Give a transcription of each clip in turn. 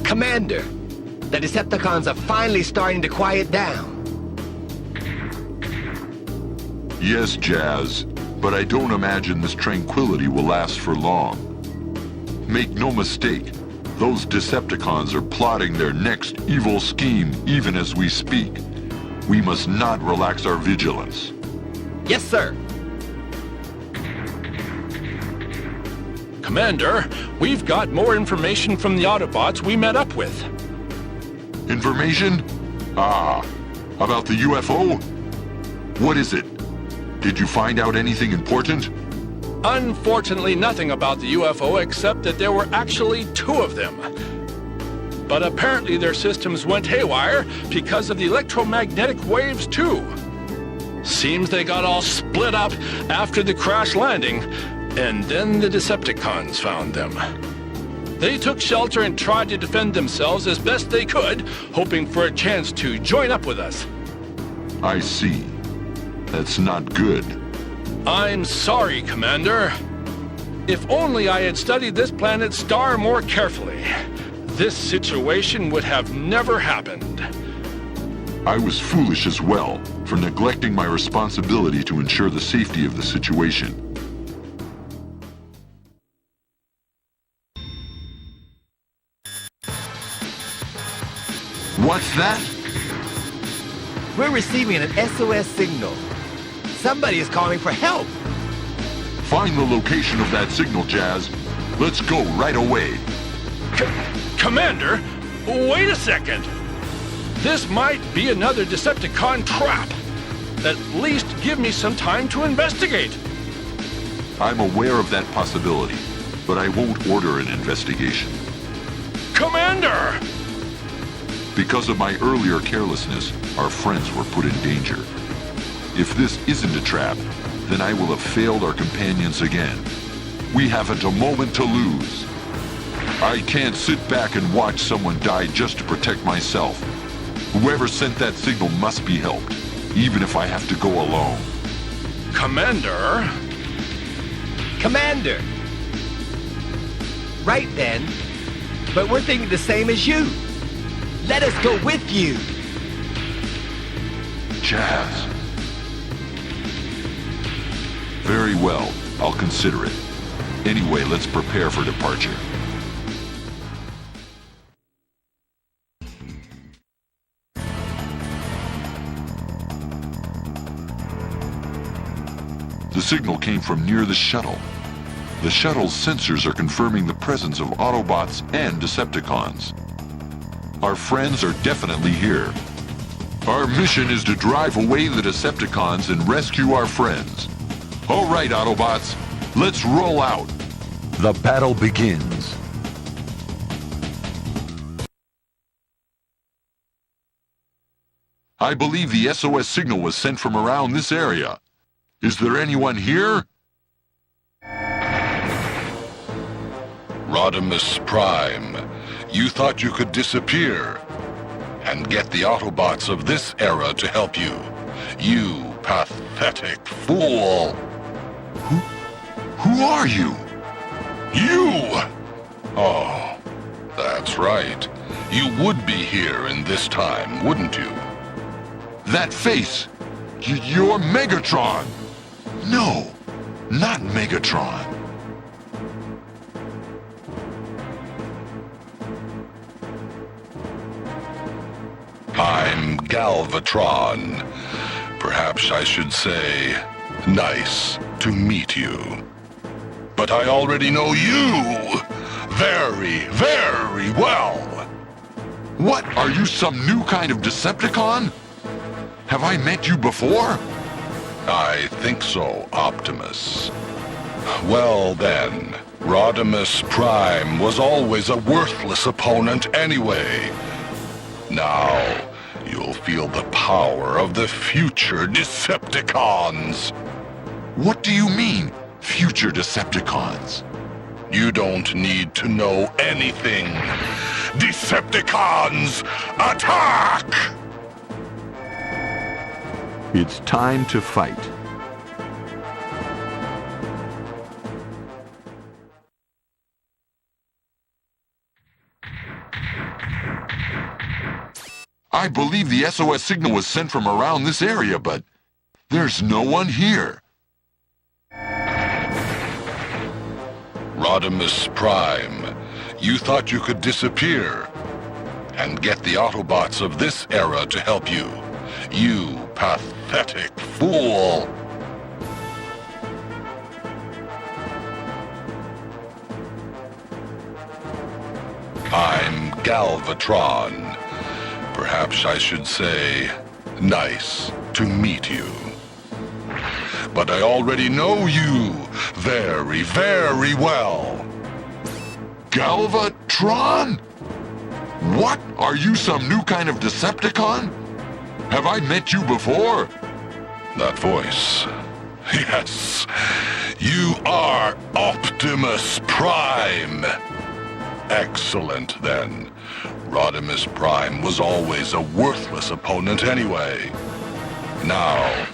Commander, the Decepticons are finally starting to quiet down. Yes, Jazz, but I don't imagine this tranquility will last for long. Make no mistake, those Decepticons are plotting their next evil scheme even as we speak. We must not relax our vigilance. Yes, sir. Commander, we've got more information from the Autobots we met up with. Information? Ah, about the UFO? What is it? Did you find out anything important? Unfortunately, nothing about the UFO except that there were actually 2 of them. But apparently their systems went haywire because of the electromagnetic waves too. Seems they got all split up after the crash landing, and then the Decepticons found them. They took shelter and tried to defend themselves as best they could, hoping for a chance to join up with us. I see. That's not good. I'm sorry, Commander. If only I had studied this planet's star more carefully, this situation would have never happened. I was foolish as well for neglecting my responsibility to ensure the safety of the situation. What's that? We're receiving an SOS signal. Somebody is calling for help. Find the location of that signal, Jazz. Let's go right away. Commander, wait a second. This might be another Decepticon trap. At least give me some time to investigate. I'm aware of that possibility, but I won't order an investigation. Commander! Because of my earlier carelessness, our friends were put in danger. If this isn't a trap, then I will have failed our companions again. We haven't a moment to lose. I can't sit back and watch someone die just to protect myself. Whoever sent that signal must be helped, even if I have to go alone. Commander? Commander! Right then, but we're thinking the same as you. Let us go with you. Jazz. Very well, I'll consider it. Anyway, let's prepare for departure. The signal came from near the shuttle. The shuttle's sensors are confirming the presence of Autobots and Decepticons. Our friends are definitely here. Our mission is to drive away the Decepticons and rescue our friends. All right, Autobots, let's roll out. The battle begins. I believe the SOS signal was sent from around this area. Is there anyone here? Rodimus Prime, you thought you could disappear and get the Autobots of this era to help you. You pathetic fool! Who are you? You! Oh, that's right. You would be here in this time, wouldn't you? That face! You're Megatron! No, not Megatron. I'm Galvatron. Perhaps I should say, nice to meet you. But I already know you very, very well. What, are you some new kind of Decepticon? Have I met you before? I think so, Optimus. Well then, Rodimus Prime was always a worthless opponent anyway. Now, you'll feel the power of the future Decepticons. What do you mean, future Decepticons? You don't need to know anything. Decepticons, attack! It's time to fight. I believe the SOS signal was sent from around this area, but there's no one here. Rodimus Prime, you thought you could disappear and get the Autobots of this era to help you. You pathetic fool! I'm Galvatron. Perhaps I should say, nice to meet you. But I already know you very, very well. Galvatron? What? Are you some new kind of Decepticon? Have I met you before? That voice. Yes. You are Optimus Prime. Excellent, then. Rodimus Prime was always a worthless opponent anyway. Now,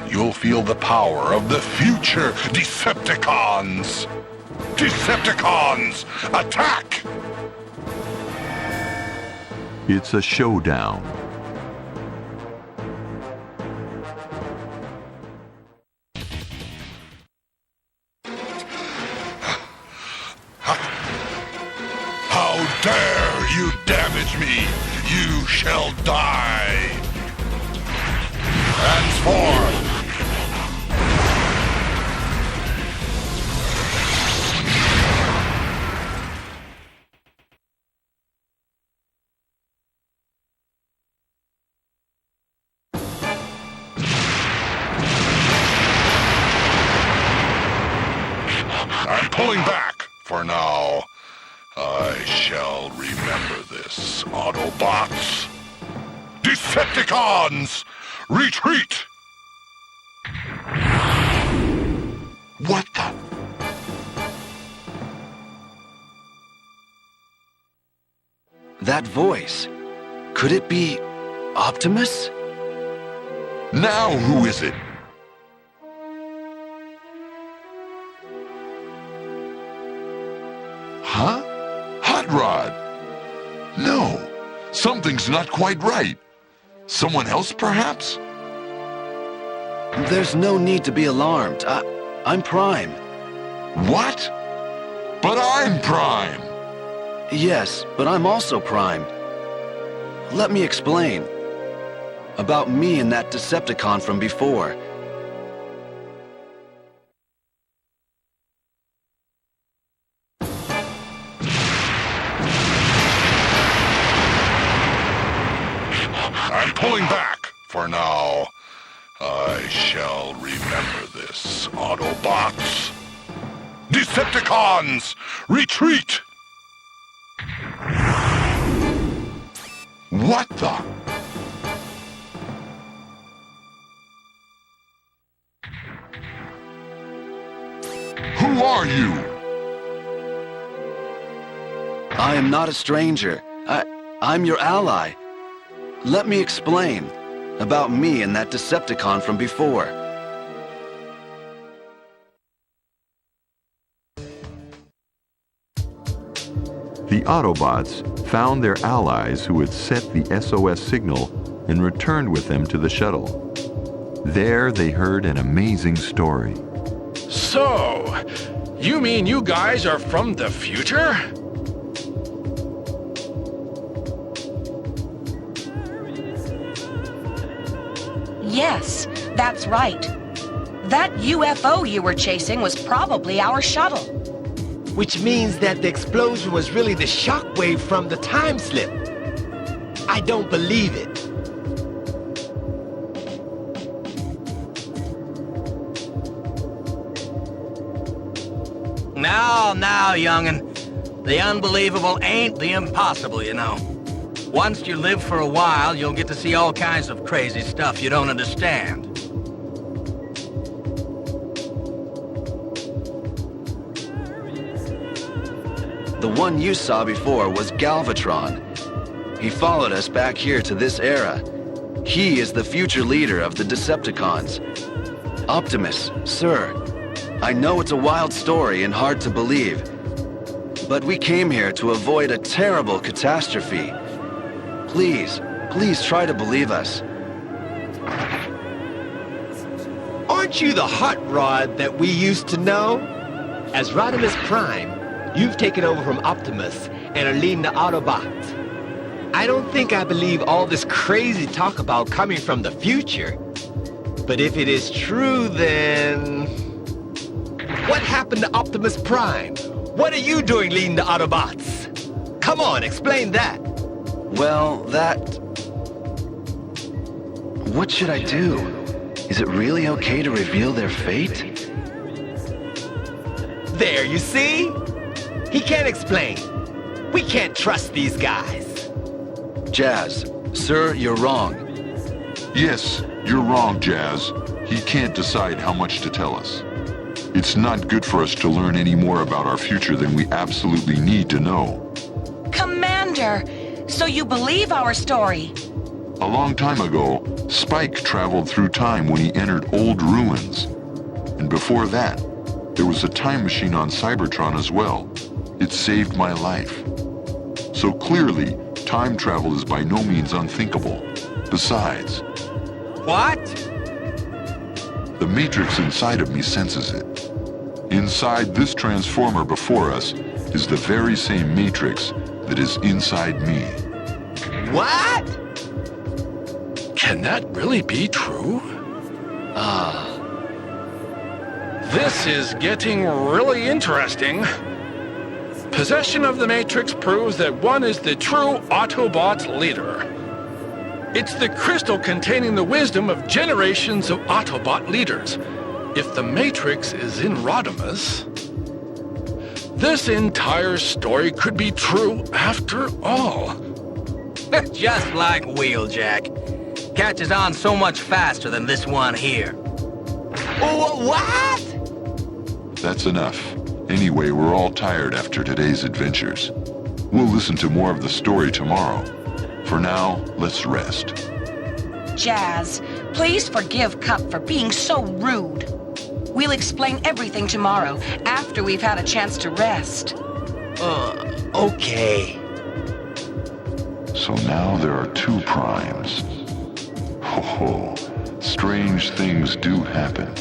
you'll feel the power of the future Decepticons! Decepticons, attack! It's a showdown. How dare you damage me! You shall die! Transform! I'm pulling back for now. I shall remember this, Autobots. Decepticons! Retreat! What the? That voice. Could it be Optimus? Now who is it? Huh? Hot Rod! No, something's not quite right. Someone else, perhaps? There's no need to be alarmed. I'm Prime. What? But I'm Prime! Yes, but I'm also Prime. Let me explain. About me and that Decepticon from before. I'm pulling back for now. I shall remember this, Autobots. Decepticons, retreat! What the? Who are you? I am not a stranger. I'm your ally. Let me explain. About me and that Decepticon from before. The Autobots found their allies who had set the SOS signal and returned with them to the shuttle. There they heard an amazing story. So, you mean you guys are from the future? Yes, that's right. That UFO you were chasing was probably our shuttle. Which means that the explosion was really the shockwave from the time slip. I don't believe it. Now, young'un. The unbelievable ain't the impossible, you know. Once you live for a while, you'll get to see all kinds of crazy stuff you don't understand. The one you saw before was Galvatron. He followed us back here to this era. He is the future leader of the Decepticons. Optimus, sir. I know it's a wild story and hard to believe, but we came here to avoid a terrible catastrophe. Please, Please try to believe us. Aren't you the hot rod that we used to know? As Rodimus Prime, you've taken over from Optimus and are leading the Autobots. I don't think I believe all this crazy talk about coming from the future. But if it is true, then... What happened to Optimus Prime? What are you doing leading the Autobots? Come on, explain that. Well, that... What should I do? Is it really okay to reveal their fate? There, you see? He can't explain. We can't trust these guys. Jazz, sir, you're wrong. Yes, you're wrong, Jazz. He can't decide how much to tell us. It's not good for us to learn any more about our future than we absolutely need to know. Commander, so you believe our story? A long time ago, Spike traveled through time when he entered old ruins. And before that, there was a time machine on Cybertron as well. It saved my life. So clearly, time travel is by no means unthinkable. Besides... What? The matrix inside of me senses it. Inside this transformer before us is the very same matrix that is inside me. What? Can that really be true? This is getting really interesting. Possession of the Matrix proves that one is the true Autobot leader. It's the crystal containing the wisdom of generations of Autobot leaders. If the Matrix is in Rodimus, this entire story could be true after all. Just like Wheeljack. Catches on so much faster than this one here. What? That's enough. Anyway, we're all tired after today's adventures. We'll listen to more of the story tomorrow. For now, let's rest. Jazz, please forgive Cup for being so rude. We'll explain everything tomorrow, after we've had a chance to rest. Okay. So now there are two primes. Ho ho, strange things do happen.